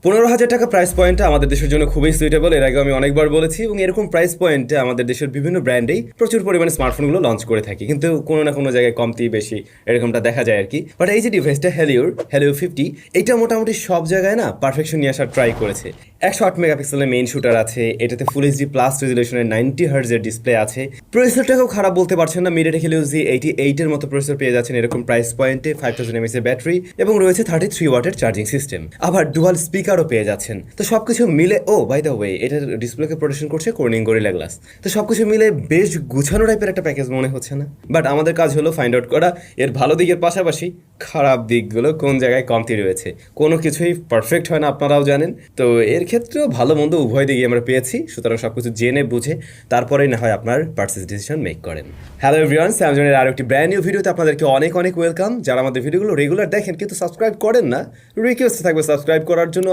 15,000 টাকা প্রাইস পয়েন্টে আমাদের দেশের জন্য খুবই সুইটেবল। এর আগে আমি অনেকবার বলেছি, এবং এরকম প্রাইস পয়েন্টে আমাদের দেশের বিভিন্ন ব্র্যান্ডেই প্রচুর পরিমাণে স্মার্টফোনগুলো লঞ্চ করে থাকি, কিন্তু কোনো না কোনো জায়গায় কমতি বেশি এরকমটা দেখা যায় আর কি। বাট এই যে ডিভাইসটা হেলিও 50, এটা মোটামুটি সব জায়গায় না পারফেকশন নিয়ে আসার ট্রাই করেছে। 108 মেগাপিক্সেলের মেইন শুটার আছে, এটাতে ফুল এইচডি প্লাস রেজুলেশনের 90 হার্জের ডিসপ্লে আছে। প্রসেসরটাকেও খারাপ বলতে পারছেন না, মিডিয়াটেক হেলিও Z88 এর মতো প্রসেসর পেয়ে যাচ্ছেন এরকম প্রাইস পয়েন্টে। 5000 mAh এর ব্যাটারি এবং রয়েছে 33 ওয়াটের চার্জিং সিস্টেম, আবার ডুয়াল স্পিকারও পেয়ে যাচ্ছেন। তো সবকিছু মিলে, বাই দ্য ওয়ে, এটার ডিসপ্লেকে প্রোটেকশন করছে কর্নিং গরিলা গ্লাস। তো সবকিছু মিলে বেশ গুছানো টাইপের একটা প্যাকেজ মনে হচ্ছে না? বাট আমাদের কাজ হলো ফাইন্ড আউট করা এর ভালো দিকের পাশাপাশি খারাপ দিকগুলো কোন জায়গায় কমতি রয়েছে। কোনো কিছুই পারফেক্ট হয় না, আপনারাও জানেন। তো এর ক্ষেত্রেও ভালো মন্দ উভয় দিকই আমরা পেয়েছি, সুতরাং সবকিছু জেনে বুঝে তারপরেই না হয় আপনার পারচেজ ডিসিশন মেক করেন। হ্যালো এভরিওয়ান, স্যামসাংয়ের আরও একটি ব্র্যান্ড নিউ ভিডিওতে আপনাদেরকে অনেক অনেক ওয়েলকাম। যারা আমাদের ভিডিওগুলো রেগুলার দেখেন কিন্তু সাবস্ক্রাইব করেন না, রিকোয়েস্ট থাকবে সাবস্ক্রাইব করার জন্য।